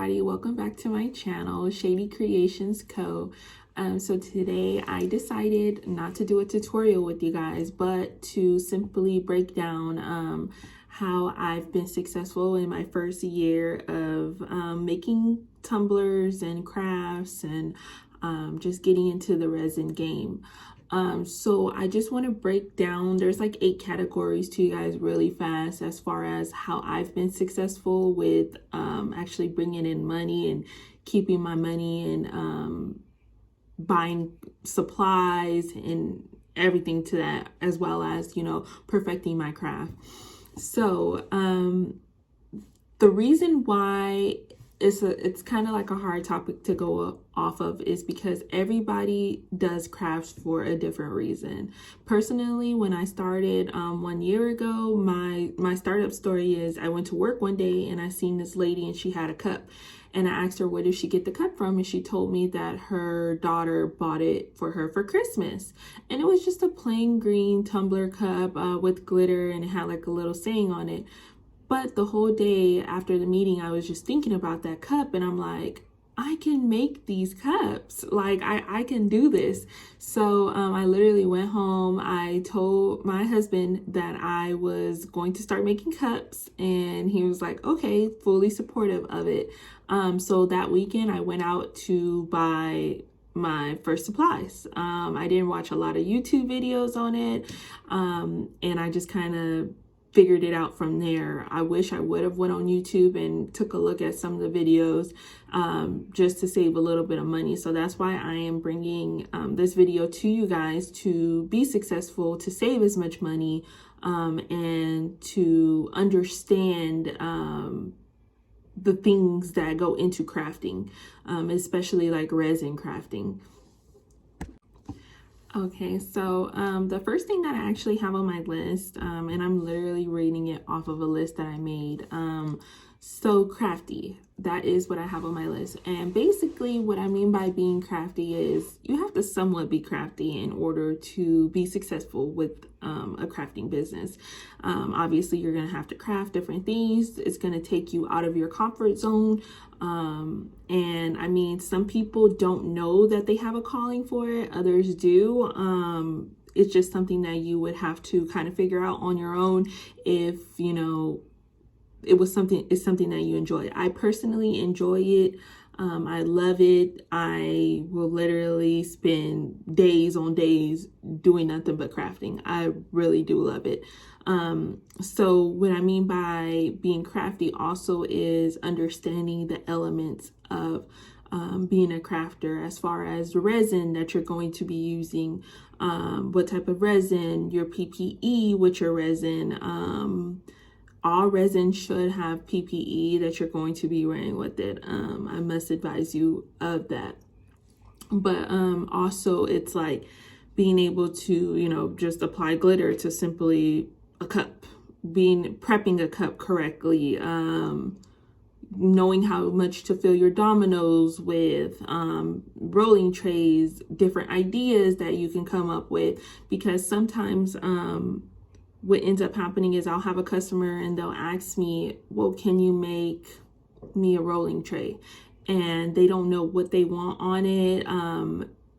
everybody, welcome back to my channel, Shady Creations Co. So today I decided not to do a tutorial with you guys, but to simply break down how I've been successful in my first year of making tumblers and crafts and just getting into the resin game. So I just want to break down, there's like 8 categories to you guys really fast as far as how I've been successful with actually bringing in money and keeping my money and buying supplies and everything to that, as well as, you know, perfecting my craft. So the reason why it's kind of like a hard topic to go off of is because everybody does crafts for a different reason. Personally, when I started 1 year ago, my startup story is I went to work one day and I seen this lady and she had a cup, and I asked her, where did she get the cup from? And she told me that her daughter bought it for her for Christmas. And it was just a plain green tumbler cup with glitter, and it had like a little saying on it. But the whole day after the meeting, I was just thinking about that cup, and I'm like, I can make these cups. Like, I can do this. So I literally went home. I told my husband that I was going to start making cups, and he was like, okay, fully supportive of it. So that weekend I went out to buy my first supplies. I didn't watch a lot of YouTube videos on it. And I just kind of figured it out from there. I wish I would have went on YouTube and took a look at some of the videos just to save a little bit of money. So that's why I am bringing this video to you guys to be successful, to save as much money, and to understand the things that go into crafting, especially like resin crafting. Okay, so the first thing that I actually have on my list, and I'm literally reading it off of a list that I made. So Crafty, that is what I have on my list. And basically what I mean by being crafty is you have to somewhat be crafty in order to be successful with a crafting business. Obviously, you're going to have to craft different things. It's going to take you out of your comfort zone. And I mean, some people don't know that they have a calling for it. Others do. It's just something that you would have to kind of figure out on your own if, you know, it's something that you enjoy. I personally enjoy it. I love it. I will literally spend days on days doing nothing but crafting. I really do love it. So what I mean by being crafty also is understanding the elements of being a crafter, as far as the resin that you're going to be using, what type of resin, your PPE with your resin. All resin should have PPE that you're going to be wearing with it. I must advise you of that. But also it's like being able to, you know, just apply glitter to simply a cup, prepping a cup correctly, knowing how much to fill your dominoes with, rolling trays, different ideas that you can come up with, because sometimes what ends up happening is I'll have a customer and they'll ask me, well, can you make me a rolling tray? And they don't know what they want on it.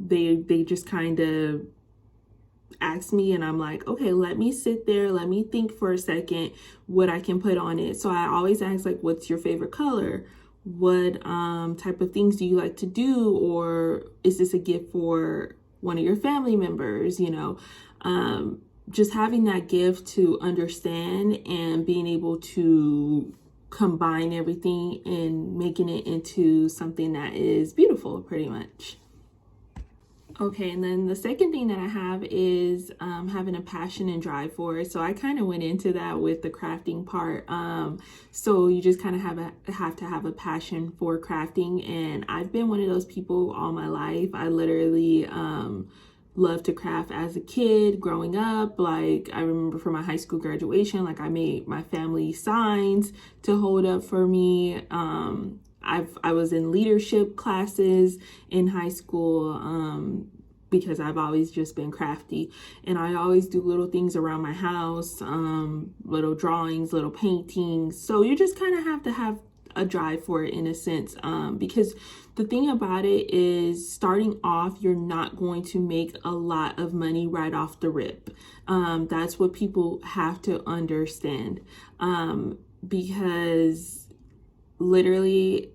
They just kind of ask me, and I'm like, okay, let me sit there. Let me think for a second what I can put on it. So I always ask, like, what's your favorite color? What type of things do you like to do? Or is this a gift for one of your family members? You know, just having that gift to understand and being able to combine everything and making it into something that is beautiful, pretty much. Okay, and then the second thing that I have is having a passion and drive for it. So I kind of went into that with the crafting part. So you just kind of have to have a passion for crafting, and I've been one of those people all my life. I literally loved to craft as a kid growing up. Like, I remember for my high school graduation, like I made my family signs to hold up for me. I was in leadership classes in high school because I've always just been crafty, and I always do little things around my house, little drawings, little paintings. So you just kind of have to have a drive for it in a sense, because the thing about it is, starting off, you're not going to make a lot of money right off the rip. That's what people have to understand, because literally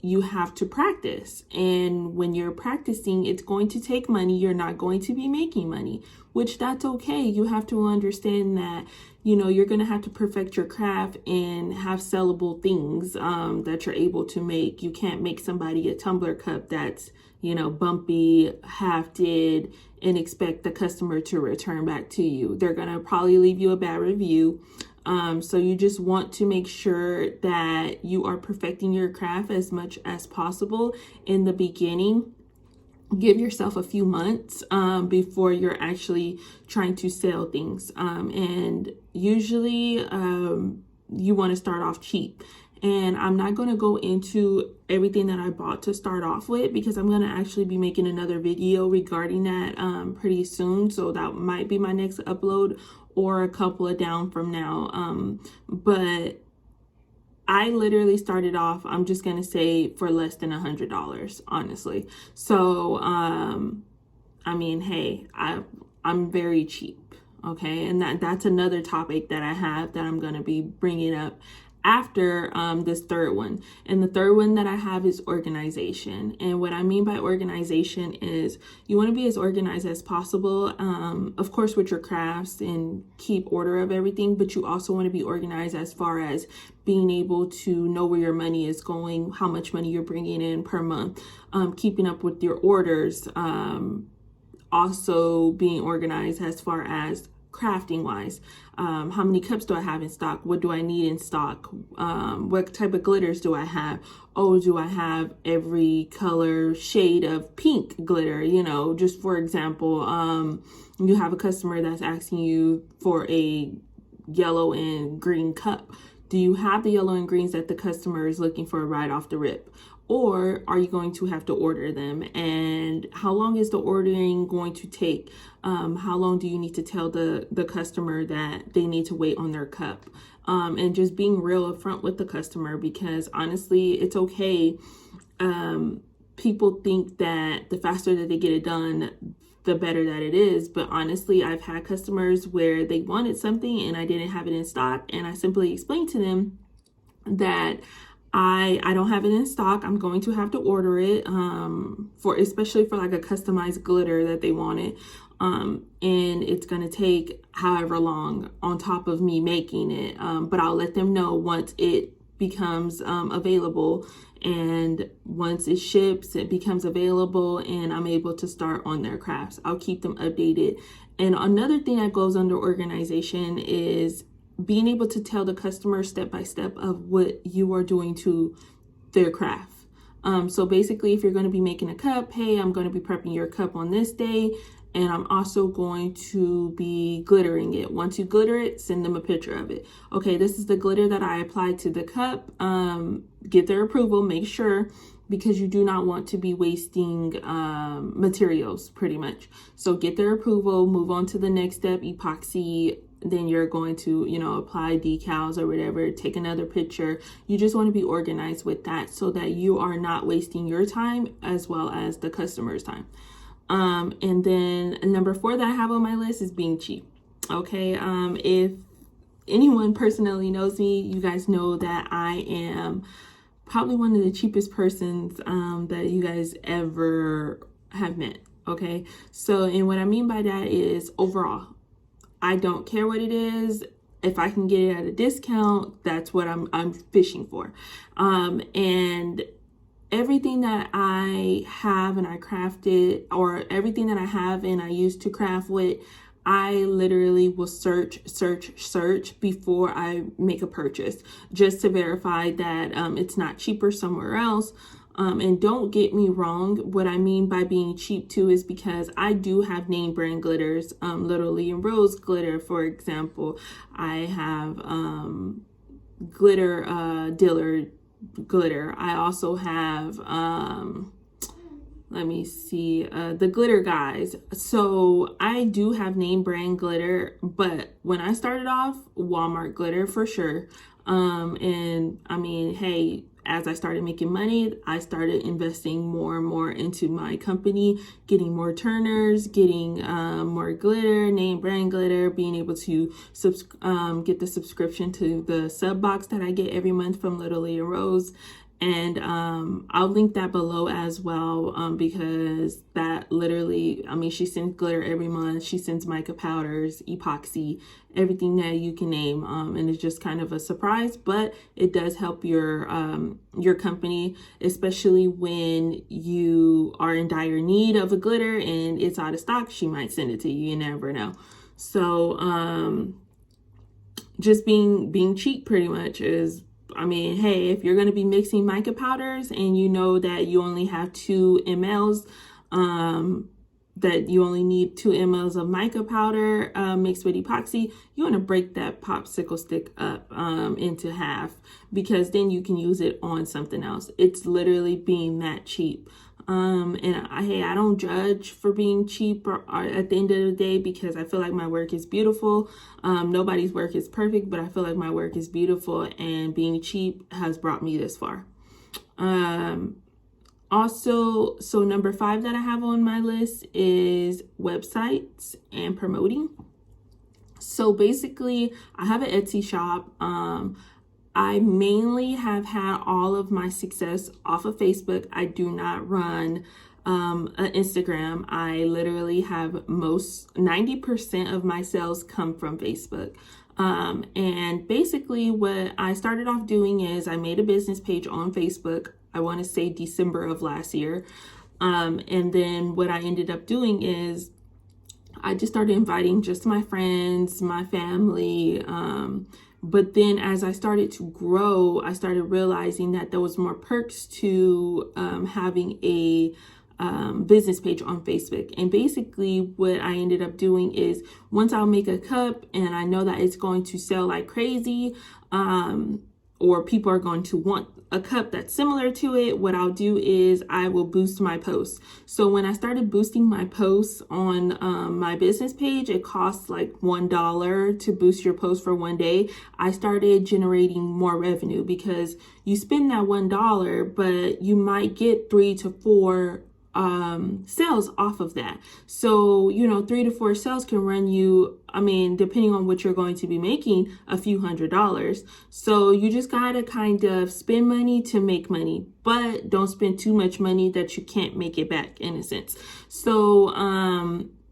you have to practice, and when you're practicing, it's going to take money. You're not going to be making money, which that's okay. You have to understand that, you know, you're going to have to perfect your craft and have sellable things that you're able to make. You can't make somebody a tumbler cup that's, you know, bumpy, half did, and expect the customer to return back to you. They're going to probably leave you a bad review. So you just want to make sure that you are perfecting your craft as much as possible in the beginning. Give yourself a few months before you're actually trying to sell things. And usually you want to start off cheap. And I'm not going to go into everything that I bought to start off with, because I'm going to actually be making another video regarding that pretty soon. So that might be my next upload, or a couple of down from now. But I literally started off, I'm just going to say, for less than $100, honestly. So, I mean, hey, I'm very cheap. Okay. And that's another topic that I have that I'm going to be bringing up after this third one. And the third one that I have is organization. And what I mean by organization is, you want to be as organized as possible, of course, with your crafts, and keep order of everything, but you also want to be organized as far as being able to know where your money is going, how much money you're bringing in per month, keeping up with your orders, also being organized as far as crafting wise. How many cups do I have in stock? What do I need in stock? What type of glitters do I have? Oh, do I have every color shade of pink glitter? You know, just for example, you have a customer that's asking you for a yellow and green cup. Do you have the yellow and greens that the customer is looking for right off the rip? Or are you going to have to order them? And how long is the ordering going to take? How long do you need to tell the customer that they need to wait on their cup? And just being real upfront with the customer, because honestly, it's okay. People think that the faster that they get it done, the better that it is. But honestly, I've had customers where they wanted something and I didn't have it in stock. And I simply explained to them that I don't have it in stock. I'm going to have to order it, especially for like a customized glitter that they wanted. And it's going to take however long on top of me making it. But I'll let them know once it becomes available, and once it ships, it becomes available, and I'm able to start on their crafts. I'll keep them updated. And another thing that goes under organization is being able to tell the customer step by step of what you are doing to their craft. So basically, if you're going to be making a cup, hey, I'm going to be prepping your cup on this day, and I'm also going to be glittering it. Once you glitter it, send them a picture of it. Okay, this is the glitter that I applied to the cup. Get their approval, make sure, because you do not want to be wasting materials, pretty much. So get their approval, move on to the next step, epoxy. Then you're going to, you know, apply decals or whatever, take another picture. You just want to be organized with that so that you are not wasting your time as well as the customer's time. And then number 4 that I have on my list is being cheap. Okay. If anyone personally knows me, you guys know that I am probably one of the cheapest persons that you guys ever have met. Okay. So, and what I mean by that is overall, I don't care what it is. If I can get it at a discount, that's what I'm fishing for. And everything that I have and I crafted, or everything that I have and I used to craft with, I literally will search before I make a purchase, just to verify that it's not cheaper somewhere else. And don't get me wrong, what I mean by being cheap too is because I do have name brand glitters, literally in rose glitter, for example. I have glitter Dillard glitter. I also have let me see, the glitter guys. So I do have name brand glitter, but when I started off, Walmart glitter for sure. And I mean, hey, as I started making money, I started investing more and more into my company, getting more turners, getting more glitter, name brand glitter, being able to get the subscription to the sub box that I get every month from Little Lady Rose. And I'll link that below as well, because that literally, I mean, she sends glitter every month. She sends mica powders, epoxy, everything that you can name. And it's just kind of a surprise, but it does help your company, especially when you are in dire need of a glitter and it's out of stock. She might send it to you. You never know. So just being cheap pretty much is, I mean, hey, if you're going to be mixing mica powders and you know that you only have 2 mLs, that you only need 2 mLs of mica powder mixed with epoxy, you want to break that popsicle stick up into half, because then you can use it on something else. It's literally being that cheap. Hey, I don't judge for being cheap or at the end of the day, because I feel like my work is beautiful. Nobody's work is perfect, but I feel like my work is beautiful, and being cheap has brought me this far. Also, so number 5 that I have on my list is websites and promoting. So basically, I have an Etsy shop. I mainly have had all of my success off of Facebook. I do not run an Instagram. I literally have 90% of my sales come from Facebook. And basically what I started off doing is I made a business page on Facebook. I want to say December of last year. And then what I ended up doing is I just started inviting just my friends, my family, but then as I started to grow, I started realizing that there was more perks to having a business page on Facebook. And basically what I ended up doing is, once I'll make a cup and I know that it's going to sell like crazy, or people are going to want a cup that's similar to it, what I'll do is I will boost my posts. So when I started boosting my posts on my business page, it costs like $1 to boost your post for 1 day. I started generating more revenue, because you spend that $1, but you might get 3 to 4 sales off of that. So, 3 to 4 sales can run you, I mean, depending on what you're going to be making, a few $100s. So you just gotta kind of spend money to make money, but don't spend too much money that you can't make it back, in a sense. So,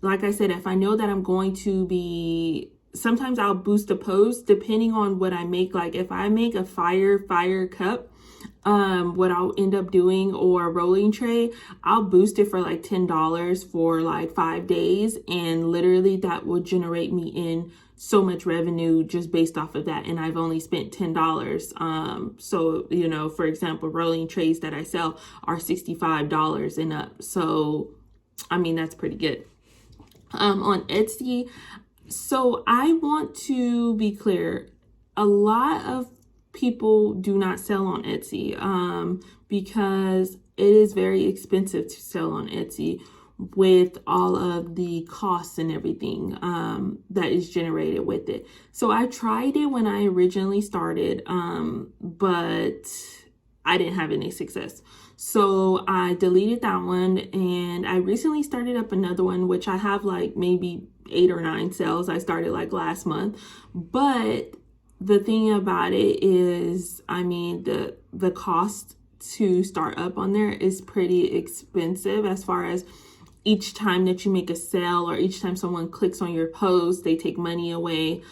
like I said, if I know that I'm going to be, sometimes I'll boost a post depending on what I make. Like if I make a fire cup, what I'll end up doing, or a rolling tray, I'll boost it for like $10 for like 5 days, and literally that will generate me in so much revenue just based off of that, and I've only spent $10. So for example, rolling trays that I sell are $65 and up, so I mean that's pretty good. On Etsy, so I want to be clear, a lot of people do not sell on Etsy because it is very expensive to sell on Etsy with all of the costs and everything that is generated with it. So I tried it when I originally started, but I didn't have any success. So I deleted that one, and I recently started up another one, which I have like maybe 8 or 9 sales. I started like last month, but the thing about it is, I mean, the cost to start up on there is pretty expensive, as far as each time that you make a sale or each time someone clicks on your post, they take money away.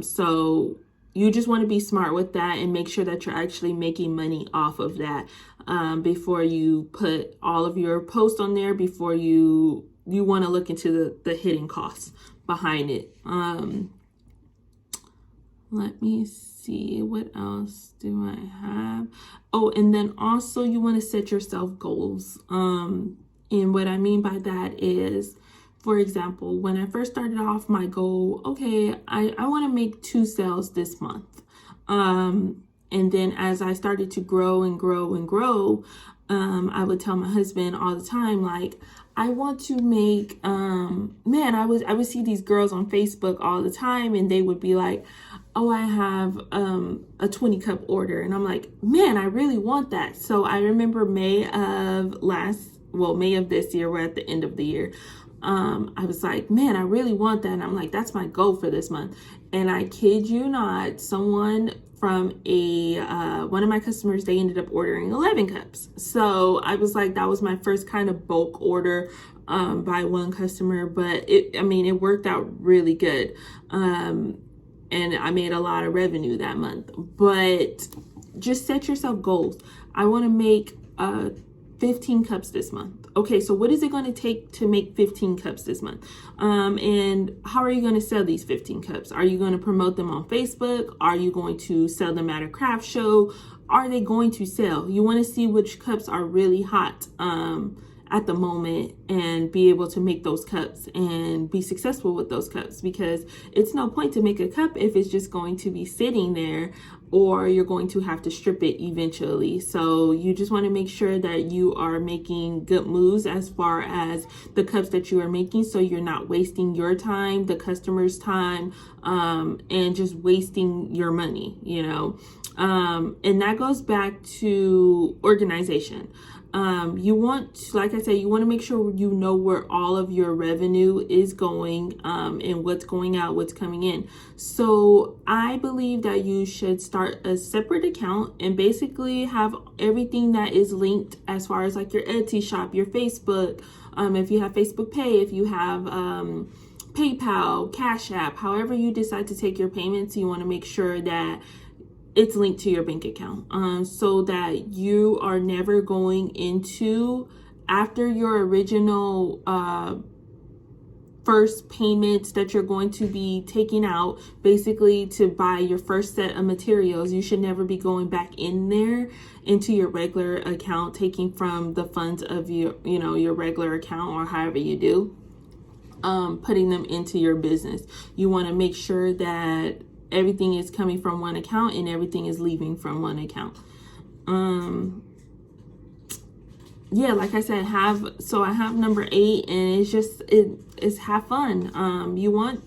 So you just want to be smart with that and make sure that you're actually making money off of that before you put all of your posts on there, before you want to look into the hidden costs behind it. Let me see, what else do I have? Oh, and then also you want to set yourself goals. And what I mean by that is, for example, when I first started off, my goal, okay, I want to make 2 sales this month. And then as I started to grow and grow and grow, I would tell my husband all the time, like, I want to make, I would see these girls on Facebook all the time, and they would be like, oh, I have a 20 cup order, and I'm like, man, I really want that. So I remember May of this year, we're at the end of the year. I was like, man, I really want that. And I'm like, that's my goal for this month. And I kid you not, someone from one of my customers, they ended up ordering 11 cups. So I was like, that was my first kind of bulk order by one customer, but it worked out really good. And I made a lot of revenue that month. But just set yourself goals. I want to make 15 cups this month. Okay, so what is it going to take to make 15 cups this month? And how are you going to sell these 15 cups? Are you going to promote them on Facebook? Are you going to sell them at a craft show? Are they going to sell? You want to see which cups are really hot at the moment and be able to make those cups and be successful with those cups, because it's no point to make a cup if it's just going to be sitting there, or you're going to have to strip it eventually. So you just want to make sure that you are making good moves as far as the cups that you are making, so you're not wasting your time, the customer's time, and just wasting your money, and that goes back to organization. Like I said, you want to make sure you know where all of your revenue is going, and what's going out, what's coming in. So I believe that you should start a separate account and basically have everything that is linked, as far as like your Etsy shop, your Facebook, if you have Facebook Pay, if you have PayPal, Cash App, however you decide to take your payments, you want to make sure that it's linked to your bank account, so that you are never going into, after your original first payments that you're going to be taking out, basically to buy your first set of materials, you should never be going back in there into your regular account, taking from the funds of your regular account, or however you do, putting them into your business. You want to make sure that everything is coming from one account and everything is leaving from one account. Yeah, like I said, I have number 8, and it's have fun. You want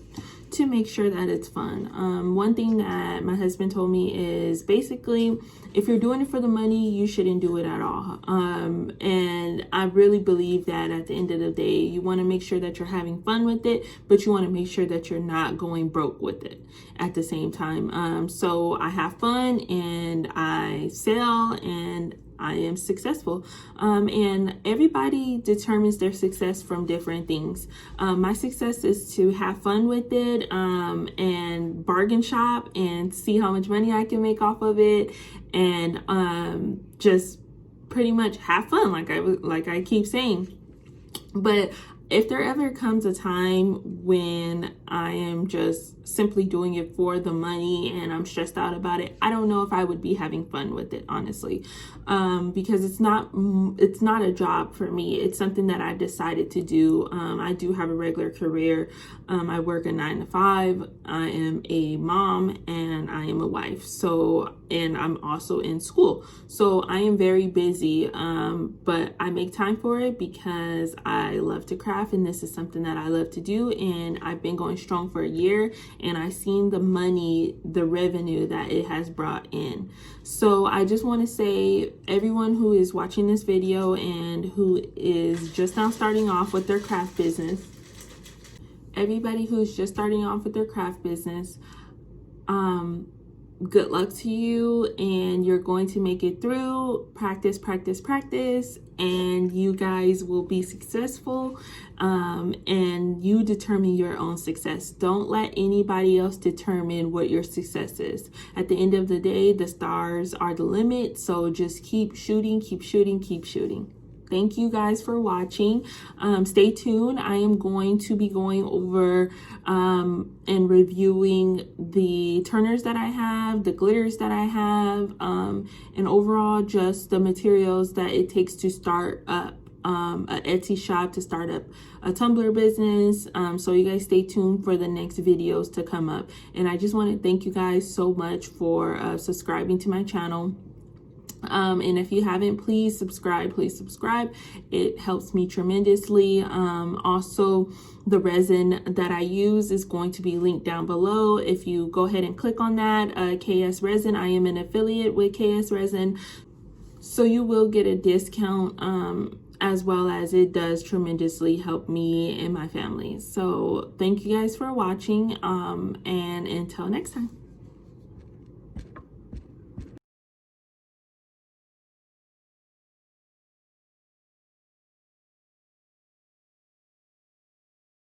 to make sure that it's fun. One thing that my husband told me is, basically, if you're doing it for the money, you shouldn't do it at all. And I really believe that at the end of the day, you want to make sure that you're having fun with it, but you want to make sure that you're not going broke with it at the same time. So I have fun and I sell and I am successful. And everybody determines their success from different things. My success is to have fun with it, and bargain shop and see how much money I can make off of it, and just pretty much have fun, like I keep saying. But if there ever comes a time when I am just simply doing it for the money and I'm stressed out about it, I don't know if I would be having fun with it, honestly, because it's not a job for me. It's something that I've decided to do. I do have a regular career. I work a 9 to 5. I am a mom and I am a wife. And I'm also in school. So I am very busy, but I make time for it because I love to craft, and this is something that I love to do. And I've been going strong for a year, and I've seen the revenue that it has brought in. So I just want to say, everyone who is watching this video and who is just now starting off with their craft business, everybody who's just starting off with their craft business, good luck to you, and you're going to make it through. Practice, practice, practice, and you guys will be successful. And you determine your own success. Don't let anybody else determine what your success is. At the end of the day, the stars are the limit. So just keep shooting, keep shooting, keep shooting. Thank you guys for watching. Stay tuned. I am going to be going over and reviewing the turners that I have, the glitters that I have, and overall just the materials that it takes to start up an Etsy shop, to start up a Tumblr business. So you guys stay tuned for the next videos to come up. And I just want to thank you guys so much for subscribing to my channel. And if you haven't, please subscribe. It helps me tremendously. Also, the resin that I use is going to be linked down below. If you go ahead and click on that, KS Resin, I am an affiliate with KS Resin, so you will get a discount, as well as it does tremendously help me and my family. So thank you guys for watching, and until next time.